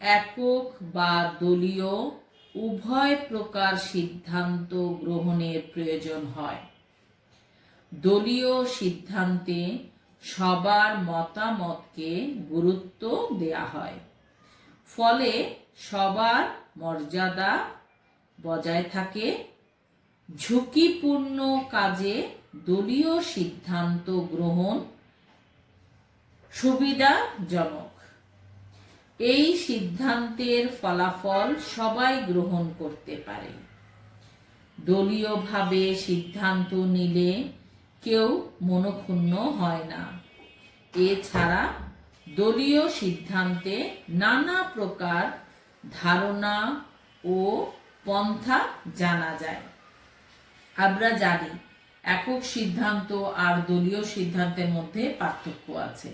একক বা দলীয় উভয় প্রকার সিদ্ধান্ত গ্রহণের প্রয়োজন হয়। দলীয় সিদ্ধান্তে সবার মতামতকে গুরুত্ব দেয়া হয়, ফলে সবার মর্যাদা বজায় থাকে। ঝুঁকিপূর্ণ কাজে দলীয় সিদ্ধান্ত গ্রহণ সুবিধাজনক। এই সিদ্ধান্তের ফলাফল সবাই গ্রহণ করতে পারে। দলীয়ভাবে সিদ্ধান্ত নিলে কেউ মনক্ষুণ্ণ হয় না। এছাড়া দলীয় সিদ্ধান্তে নানা প্রকার ধারণা ও পন্থা জানা যায়। আমরা জানি একক সিদ্ধান্ত আর দলীয় সিদ্ধান্তের মধ্যে পার্থক্য আছে।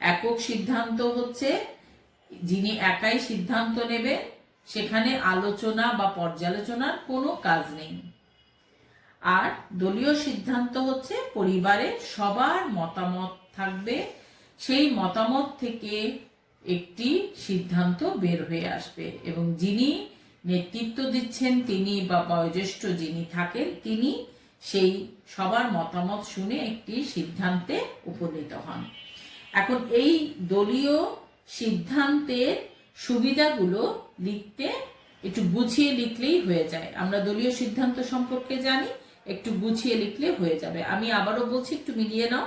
একক সিদ্ধান্ত হচ্ছে যিনি একাই সিদ্ধান্ত নেবে, সেখানে আলোচনা বা পর্যালোচনার কোনো কাজ নেই। আর দলীয় সিদ্ধান্ত হচ্ছে পরিবারে সবার মতামত থাকবে, সেই মতামত থেকে একটি সিদ্ধান্ত বের হয়ে আসবে এবং যিনি নেতৃত্ব দিচ্ছেন তিনি বা বয়োজ্যেষ্ঠ যিনি থাকেন তিনি সেই সবার মতামত শুনে একটি সিদ্ধান্তে উপনীত হন। এখন এই দলীয় সিদ্ধান্তের সুবিধাগুলো লিখতে একটু গুছিয়ে লিখলেই হয়ে যায়। আমরা দলীয় সিদ্ধান্ত সম্পর্কে জানি, একটু গুছিয়ে লিখলে হয়ে যাবে। আমি আবারও বলছি, একটু মিলিয়ে নাও।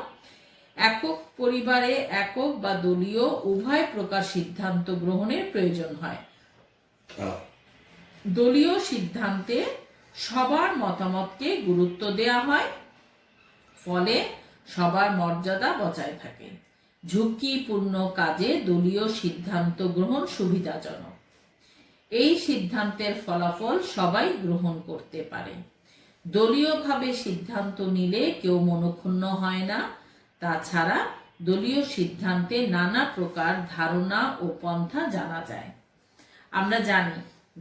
একক পরিবারে একক বা দলীয় উভয় প্রকার সিদ্ধান্ত গ্রহণের প্রয়োজন হয়। দলীয় সিদ্ধান্তে সবার মতামতকে গুরুত্ব দেওয়া হয়, ফলে সবার মর্যাদা বজায় থাকে। ঝুঁকিপূর্ণ কাজে দলীয় সিদ্ধান্ত গ্রহণ সুবিধাজনক। এই সিদ্ধান্তের ফলাফল সবাই গ্রহণ করতে পারে। দলীয়ভাবে সিদ্ধান্ত নিলে কেউ মনক্ষুণ্ণ হয় না। তাছাড়া দলীয় সিদ্ধান্তে নানা প্রকার ধারণা ও পন্থা জানা যায়। আমরা জানি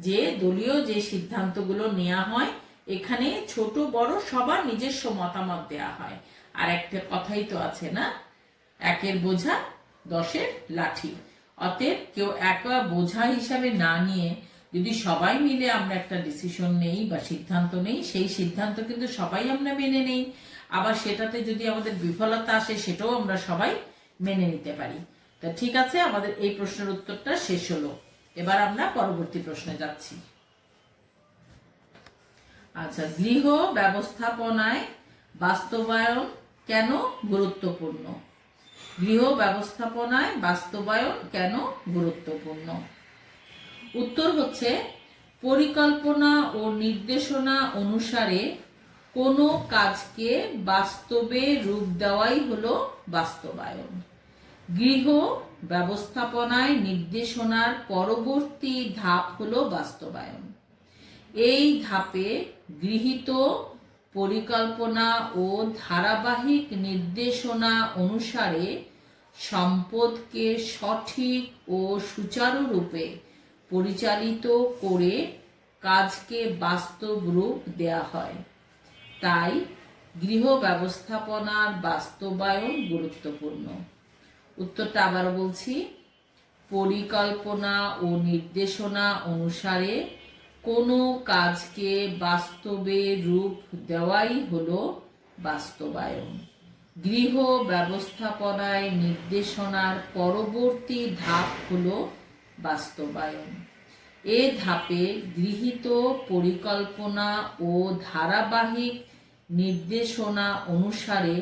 যে দলীয় যে সিদ্ধান্তগুলো নেওয়া হয় এখানে ছোট বড় সবার নিজস্ব মতামত দেয়া হয়। আর একটা কথাই তো আছে না, একের বোঝা দশের লাঠি। অতএব কেউ একা বোঝা হিসাবে না নিয়ে যদি সবাই মিলে আমরা একটা ডিসিশন নেই বা সিদ্ধান্ত নেই, সেই সিদ্ধান্ত কিন্তু সবাই আমরা মেনে নেই। আবার সেটাতে যদি আমাদের বিফলতা আসে সেটাও আমরা সবাই মেনে নিতে পারি। তা ঠিক আছে, আমাদের এই প্রশ্নের উত্তরটা শেষ হলো। এবার আমরা পরবর্তী প্রশ্নে যাচ্ছি। আচ্ছা, গৃহ ব্যবস্থাপনায় বাস্তবায়ন কেন গুরুত্বপূর্ণ? গৃহ ব্যবস্থাপনায় বাস্তবায়ন কেন গুরুত্বপূর্ণ? উত্তর হচ্ছে, পরিকল্পনা ও নির্দেশনা অনুসারে কোনো কাজকে বাস্তবে রূপ দেওয়াই হলো বাস্তবায়ন। গৃহ ব্যবস্থাপনায় নির্দেশনার পরবর্তী ধাপ হলো বাস্তবায়ন। এই ধাপে গৃহীত পরিকল্পনা ও ধারাবাহিক নির্দেশনা অনুসারে সম্পদকে সঠিক ও সুচারুরূপে পরিচালিত করে কাজকে বাস্তব রূপ দেয়া হয়। তাই গৃহ ব্যবস্থাপনার বাস্তবায়ন গুরুত্বপূর্ণ। উত্তরটা আবার বলছি, পরিকল্পনা ও নির্দেশনা অনুসারে কোনো কাজকে বাস্তবে রূপ দেওয়াই হলো বাস্তবায়ন। গৃহ ব্যবস্থাপনায় নির্দেশনার পরবর্তী ধাপ হলো বাস্তবায়ন। এ ধাপে গৃহীত পরিকল্পনা ও ধারাবাহিক নির্দেশনা অনুসারে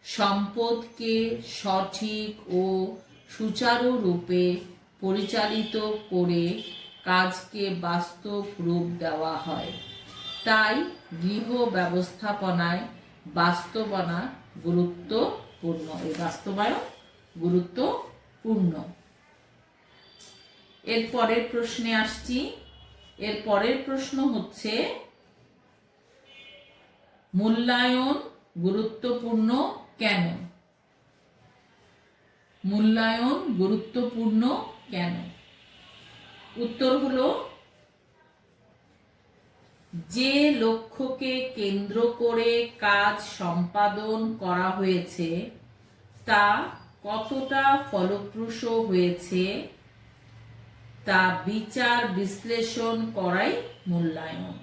সম্পদকে সঠিক ও সুচারুরূপে পরিচালিত করে কাজকে বাস্তব রূপ দেওয়া হয়। তাই গৃহ ব্যবস্থাপনায় বাস্তবায়ন গুরুত্বপূর্ণ। এই বাস্তবায়ন গুরুত্বপূর্ণ। এর পরের প্রশ্নে আসছি। এর পরের প্রশ্ন হচ্ছে, মূল্যায়ন গুরুত্বপূর্ণ কেন? মূল্যায়ন গুরুত্বপূর্ণ কেন? উত্তর হলো, যে লক্ষ্যকে কেন্দ্র করে কাজ সম্পাদন করা হয়েছে তা কতটা ফলপ্রসূ হয়েছে তা বিচার বিশ্লেষণ করাই মূল্যায়ন।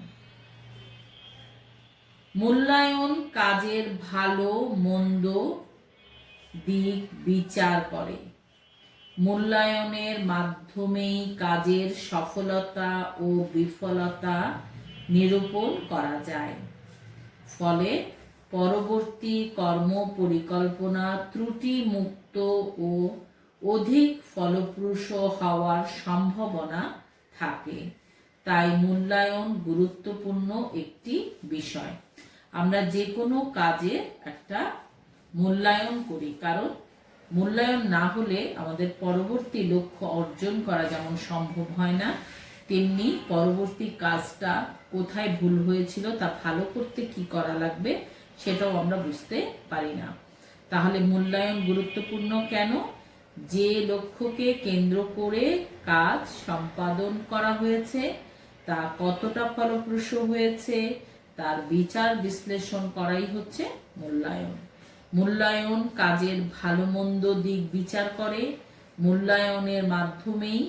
মূল্যায়ন কাজের ভালো মন্দ দিক বিচার করে। মূল্যায়নের মাধ্যমেই কাজের সফলতা ও বিফলতা নিরূপণ করা যায়। ফলে পরবর্তী কর্ম পরিকল্পনা ত্রুটি মুক্ত ও অধিক ফলপ্রসূ হওয়ার সম্ভাবনা থাকে। তাই মূল্যায়ন গুরুত্বপূর্ণ একটি বিষয়। আমরা যে কোনো কাজে একটা মূল্যায়ন করি, কারণ মূল্যায়ন না হলে আমাদের পরবর্তী লক্ষ্য অর্জন করা যেমন সম্ভব হয় না, তেমনি পরবর্তী কাজটা কোথায় ভুল হয়েছিল তা ভালো করতে কি করা লাগবে সেটাও আমরা বুঝতে পারি না। তাহলে মূল্যায়ন গুরুত্বপূর্ণ কেন? যে লক্ষ্যকে কেন্দ্র করে কাজ সম্পাদন করা হয়েছে তা কতটা ফলপ্রসূ হয়েছে তার বিচার বিশ্লেষণ করাই হচ্ছে মূল্যায়ন। মূল্যায়ন কাজের ভালো মন্দ দিক বিচার করে। মূল্যায়নের মাধ্যমেই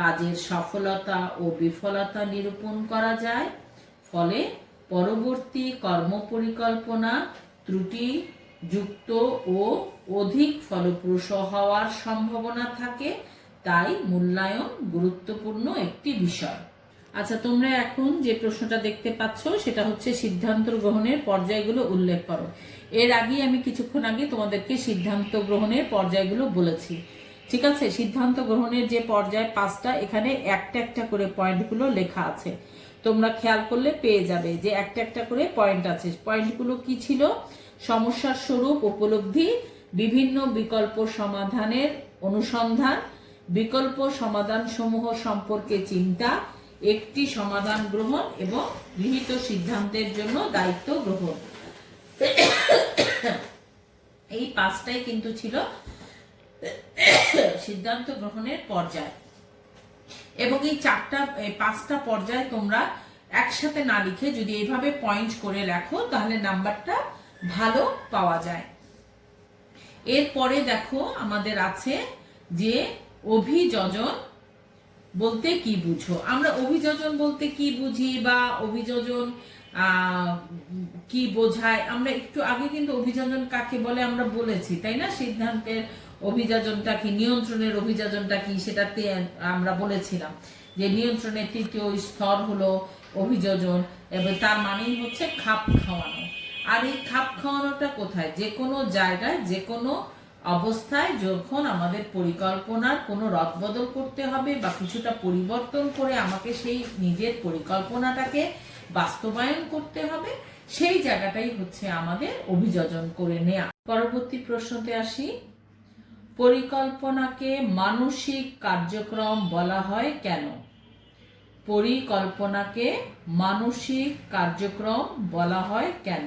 কাজের সফলতা ও বিফলতা নিরূপণ করা যায়। ফলে পরবর্তী কর্মপরিকল্পনা ত্রুটিযুক্ত ও অধিক ফলপ্রসূ হওয়ার সম্ভাবনা থাকে। তাই মূল্যায়ন গুরুত্বপূর্ণ একটি বিষয়। আচ্ছা, তোমরা এখন যে প্রশ্নটা দেখতে পাচ্ছ সেটা হচ্ছে সিদ্ধান্ত গ্রহণের পর্যায়গুলো উল্লেখ করো। এর আগে আমি কিছুক্ষণ আগে তোমাদেরকে সিদ্ধান্ত গ্রহণের পর্যায়গুলো বলেছি। ঠিক আছে, সিদ্ধান্ত গ্রহণের যে পর্যায় 5টা, এখানে একটা একটা করে পয়েন্টগুলো লেখা আছে। তোমরা খেয়াল করলে পেয়ে যাবে যে একটা একটা করে পয়েন্ট আছে। পয়েন্টগুলো কি ছিল? সমস্যার স্বরূপ উপলব্ধি, বিভিন্ন বিকল্প সমাধানের অনুসন্ধান, বিকল্প সমাধান সমূহ সম্পর্কে চিন্তা, একটি সমাধান গ্রহণ এবং গৃহীত সিদ্ধান্তের জন্য দায়িত্ব গ্রহণ। এই 5টাই কিন্তু ছিল সিদ্ধান্ত গ্রহণের পর্যায়। এবং এই 5টা পর্যায় তোমরা একসাথে না লিখে যদি এইভাবে পয়েন্ট করে লেখো তাহলে নাম্বারটা ভালো পাওয়া যায়। এরপরে দেখো আমাদের আছে যে অভিযোজন বলতে কি বুঝো। আমরা অভিযোজন বলতে কি বুঝি বা অভিযোজন কি বোঝায়, আমরা একটু আগে কিন্তু অভিযোজন কাকে বলে আমরা বলেছি, তাই না? সিদ্ধান্তের অভিযোজনটা কি, নিয়ন্ত্রণের অভিযোজনটা কি সেটাতে আমরা বলেছিলাম যে নিয়ন্ত্রণের তৃতীয় স্তর হলো অভিযোজন, এবং তার মানেই হচ্ছে খাপ খাওয়ানো। আর এই খাপ খাওয়ানোটা কোথায়? যে কোনো জায়গায় যে কোনো অবস্থায় যখন আমাদের পরিকল্পনার কোনো রদবদল করতে হবে বা কিছুটা পরিবর্তন করে আমাকে সেই নিজের পরিকল্পনাটাকে বাস্তবায়ন করতে হবে, সেই জায়গাটাই হচ্ছে আমাদের অভিযোজন করে নেওয়া। পরবর্তী প্রশ্নতে আসি। পরিকল্পনাকে মানসিক কার্যক্রম বলা হয় কেন? পরিকল্পনাকে মানসিক কার্যক্রম বলা হয় কেন?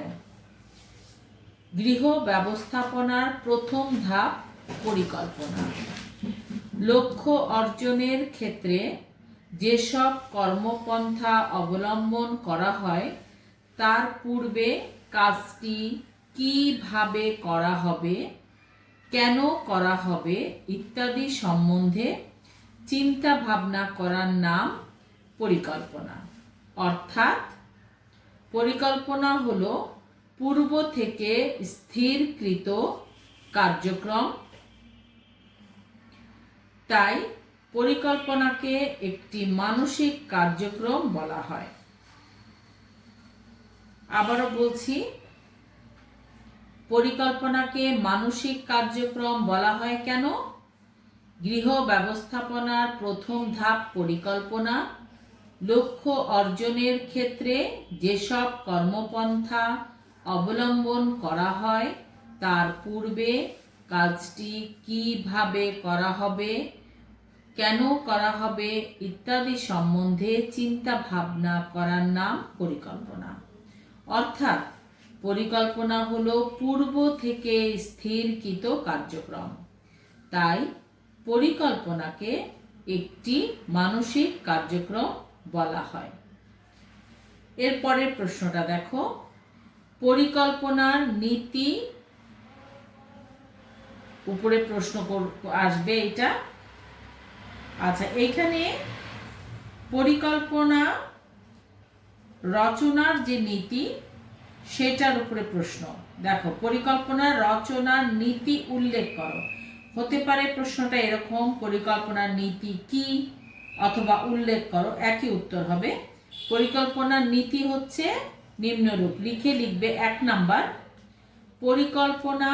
গৃহ ব্যবস্থাপনার প্রথম ধাপ পরিকল্পনা। লক্ষ্য অর্জনের ক্ষেত্রে যেসব কর্মপন্থা অবলম্বন করা হয় তার পূর্বে কাজটি কিভাবে করা হবে, কেন করা হবে ইত্যাদি সম্বন্ধে চিন্তা ভাবনা করার নাম পরিকল্পনা। অর্থাৎ পরিকল্পনা হলো পূর্ব থেকে স্থিরকৃত কার্যক্রম। তাই পরিকল্পনাকে একটি মানসিক কার্যক্রম বলা হয়। আবারও বলছি, পরিকল্পনাকে মানসিক কার্যক্রম বলা হয় কেন? গৃহ ব্যবস্থাপনার প্রথম ধাপ পরিকল্পনা। লক্ষ্য অর্জনের ক্ষেত্রে যেসব কর্মপন্থা অবলম্বন করা হয় তার পূর্বে কাজটি কিভাবে করা হবে, কেন করা হবে ইত্যাদি সম্বন্ধে চিন্তা ভাবনা করার নাম পরিকল্পনা। অর্থাৎ পরিকল্পনা হলো পূর্ব থেকে স্থিরকৃত কার্যক্রম। তাই পরিকল্পনাকে একটি মানসিক কার্যক্রম বলা হয়। এরপরের প্রশ্নটা দেখো। পরিকল্পনার নীতি উপরে প্রশ্ন আসবে এটা। আচ্ছা, এইখানে পরিকল্পনা রচনার যে নীতি সেটার উপরে প্রশ্ন। দেখো, পরিকল্পনা রচনার নীতি উল্লেখ করো। হতে পারে প্রশ্নটা এরকম, পরিকল্পনার নীতি কি, অথবা উল্লেখ করো, একই উত্তর হবে। পরিকল্পনার নীতি হচ্ছে নিম্নরূপ, লিখবে 1 নাম্বার, পরিকল্পনা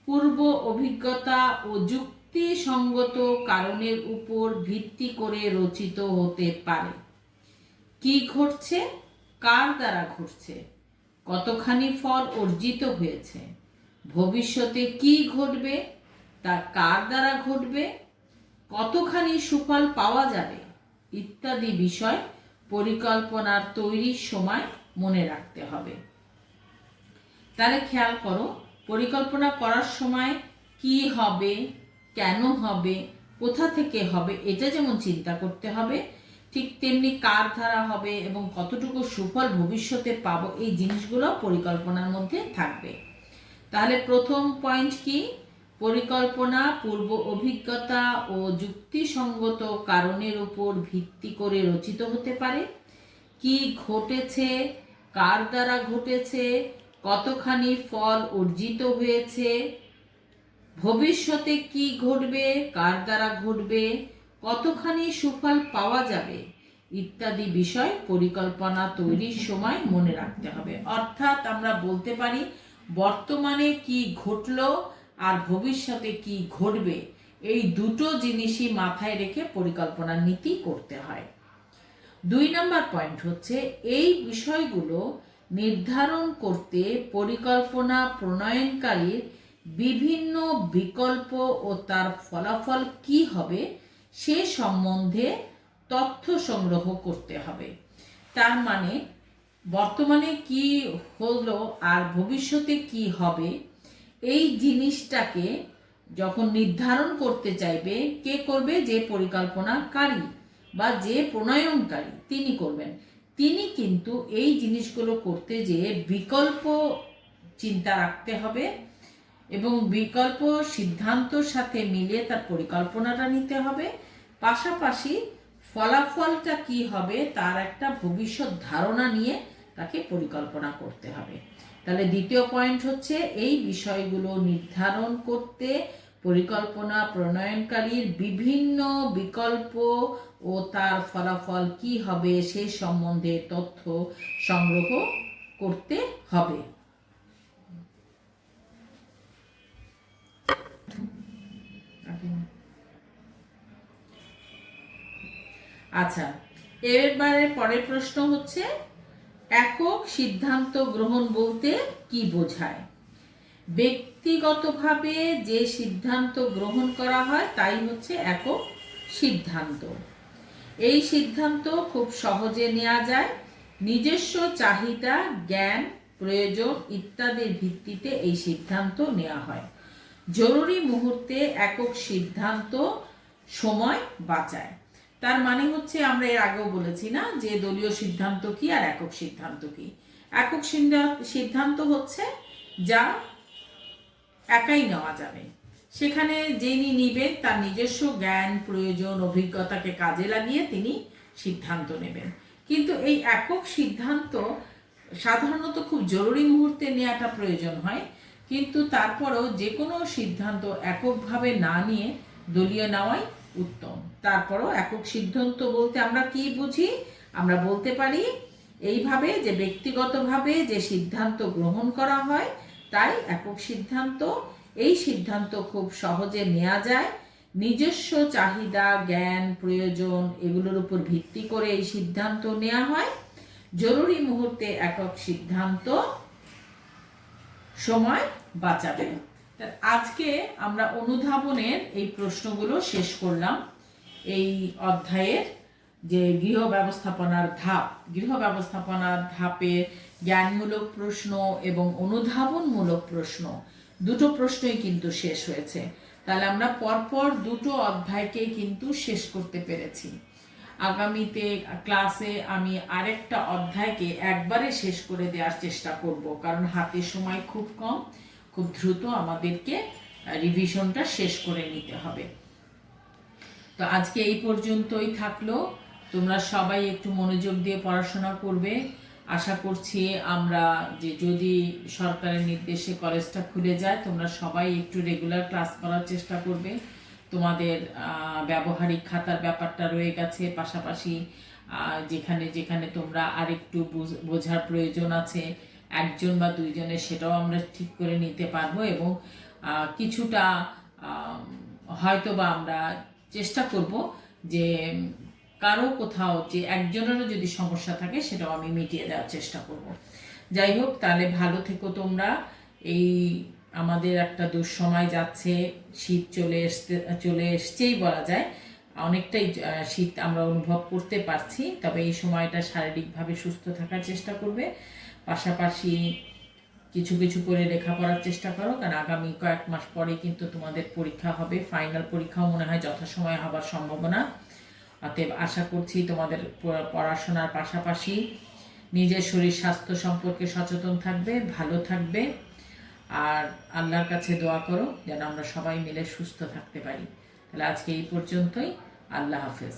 পূর্ব অভিজ্ঞতা ও যুক্তিসঙ্গত কারণের উপর ভিত্তি করে রচিত হতে পারে। কি ঘটছে, কার দ্বারা ঘটছে, কতখানি ফল অর্জিত হয়েছে, ভবিষ্যতে কি ঘটবে, তা কার দ্বারা ঘটবে, কতখানি সুফল পাওয়া যাবে ইত্যাদি বিষয় পরিকল্পনার তৈরির সময় মনে রাখতে হবে। তাহলে খেয়াল করো, পরিকল্পনা করার সময় কি হবে, কেন হবে, কোথা থেকে হবে, এটা যেমন চিন্তা করতে হবে, ঠিক তেমনি কার দ্বারা হবে এবং কতটুকু সুফল ভবিষ্যতে পাবো, এই জিনিসগুলো পরিকল্পনার মধ্যে থাকবে। তাহলে প্রথম পয়েন্ট কি, পরিকল্পনা পূর্ব অভিজ্ঞতা ও যুক্তিসঙ্গত কারণের উপর ভিত্তি করে রচিত হতে পারে। কি ঘটেছে, কার দ্বারা ঘটেছে, কতখানি ফল অর্জিত হয়েছে, ভবিষ্যতে কি ঘটবে, কার দ্বারা ঘটবে, কতখানি সুফল পাওয়া যাবে ইত্যাদি বিষয় পরিকল্পনা তৈরির সময় মনে রাখতে হবে। অর্থাৎ আমরা বলতে পারি বর্তমানে কি ঘটলো আর ভবিষ্যতে কি ঘটবে, এই দুটো জিনিসই মাথায় রেখে পরিকল্পনার নীতি করতে হয়। 2 নম্বর পয়েন্ট হচ্ছে, এই বিষয়গুলো নির্ধারণ করতে পরিকল্পনা প্রণয়নকারীর বিভিন্ন বিকল্প ও তার ফলাফল কি হবে সে সম্বন্ধে তথ্য সংগ্রহ করতে হবে। তার মানে বর্তমানে কি হলো আর ভবিষ্যতে কি হবে, এই জিনিসটাকে যখন নির্ধারণ করতে চাইবে, কে করবে, যে পরিকল্পনাকারী বা যে প্রণয়নকারী তিনি করবেন। তিনি কিন্তু এই জিনিসগুলো করতে যেয়ে বিকল্প চিন্তা রাখতে হবে এবং বিকল্প সিদ্ধান্তর সাথে মিলিয়ে তার পরিকল্পনাটা নিতে হবে। পাশাপাশি ফলাফলটা কি হবে তার একটা ভবিষ্যৎ ধারণা নিয়ে তাকে পরিকল্পনা করতে হবে। তাহলে দ্বিতীয় পয়েন্ট হচ্ছে, এই বিষয়গুলো নির্ধারণ করতে পরিকল্পনা প্রণয়নকারীর বিভিন্ন বিকল্প ও তার ফলাফল কি হবে সে সম্বন্ধে তথ্য সংগ্রহ করতে হবে। আচ্ছা, এবারে পরের প্রশ্ন হচ্ছে, একক সিদ্ধান্ত গ্রহণ বলতে কি বোঝায়? ব্যক্তিগতভাবে যে সিদ্ধান্ত গ্রহণ করা হয় তাই হচ্ছে একক সিদ্ধান্ত। এই সিদ্ধান্ত খুব সহজে নেওয়া যায়, নিজস্ব চাহিদা, জ্ঞান, প্রয়োজন ইত্যাদির ভিত্তিতে এই সিদ্ধান্ত নেওয়া হয়। জরুরি মুহূর্তে একক সিদ্ধান্ত সময় বাঁচায়। তার মানে হচ্ছে, আমরা এর আগেও বলেছি না যে দলীয় সিদ্ধান্ত কি আর একক সিদ্ধান্ত কি। একক সিদ্ধান্ত হচ্ছে যা একাই নেওয়া যাবে, সেখানে যিনি নিবেন তার নিজস্ব জ্ঞান, প্রয়োজন, অভিজ্ঞতাকে কাজে লাগিয়ে তিনি সিদ্ধান্ত নেবেন। কিন্তু এই একক সিদ্ধান্ত সাধারণত খুব জরুরি মুহূর্তে নেওয়াটা প্রয়োজন হয়, কিন্তু তারপরেও যে কোনো সিদ্ধান্ত এককভাবে না নিয়ে দলীয় নেওয়াই উত্তম। তারপরও একক সিদ্ধান্ত বলতে আমরা কি বুঝি? আমরা বলতে পারি এইভাবে যে ব্যক্তিগতভাবে যে সিদ্ধান্ত গ্রহণ করা হয় তাই একক সিদ্ধান্ত। এই সিদ্ধান্ত খুব সহজে নেওয়া যায়, নিজস্ব চাহিদা, জ্ঞান, প্রয়োজন এগুলোর উপর ভিত্তি করে এই সিদ্ধান্ত নেওয়া হয়। জরুরি মুহূর্তে একক সিদ্ধান্ত সময় বাঁচাবে। আজকে আমরা অনুধাবনের এই প্রশ্নগুলো শেষ করলাম। এই অধ্যায়ের যে গৃহ ব্যবস্থাপনার ধাপের জ্ঞানমূলক প্রশ্ন এবং অনুধাবনমূলক প্রশ্ন, দুটো প্রশ্নই কিন্তু শেষ হয়েছে। তাহলে আমরা পরপর দুটো অধ্যায়কে কিন্তু শেষ করতে পেরেছি। আগামীতে ক্লাসে আমি আরেকটা অধ্যায়কে একবারে শেষ করে দেওয়ার চেষ্টা করব, কারণ হাতে সময় খুব কম, খুব দ্রুত আমাদেরকে রিভিশনটা শেষ করে নিতে হবে। তো আজকে এই পর্যন্তই থাকলো। তোমরা সবাই একটু মনোযোগ দিয়ে পড়াশোনা করবে। আশা করছি আমরা যে যদি সরকারের নির্দেশে কলেজটা খুলে যায়, তোমরা সবাই একটু রেগুলার ক্লাস করার চেষ্টা করবে। তোমাদের ব্যবহারিক খাতার ব্যাপারটা রয়ে গেছে, পাশাপাশি যেখানে যেখানে তোমরা আরেকটু বোঝার প্রয়োজন আছে একজন বা দুইজনের, সেটাও আমরা ঠিক করে নিতে পারবো। এবং কিছুটা হয়তো বা আমরা চেষ্টা করব যে কারো কোথাও যে একজনেরও যদি সমস্যা থাকে সেটাও আমি মিটিয়ে দেওয়ার চেষ্টা করব। যাই হোক, তাহলে ভালো থেকো তোমরা। এই আমাদের একটা দুঃসময় যাচ্ছে, শীত চলে এসছেই বলা যায়, অনেকটাই শীত আমরা অনুভব করতে পারছি। তবে এই সময়টা শারীরিকভাবে সুস্থ থাকার চেষ্টা করবে, পাশাপাশি কিছু কিছু করে লেখাপড়ার চেষ্টা করো, কারণ আগামী কয়েক মাস পরে কিন্তু তোমাদের পরীক্ষা হবে। ফাইনাল পরীক্ষাও মনে হয় যথাসময়ে হবার সম্ভাবনা। অতএব আশা করছি তোমাদের পড়াশোনার পাশাপাশি নিজের শরীর স্বাস্থ্য সম্পর্কে সচেতন থাকবে, ভালো থাকবে, আর আল্লাহর কাছে দোয়া করো যেন আমরা সবাই মিলে সুস্থ থাকতে পারি। তাহলে আজকে এই পর্যন্তই। আল্লাহ হাফেজ।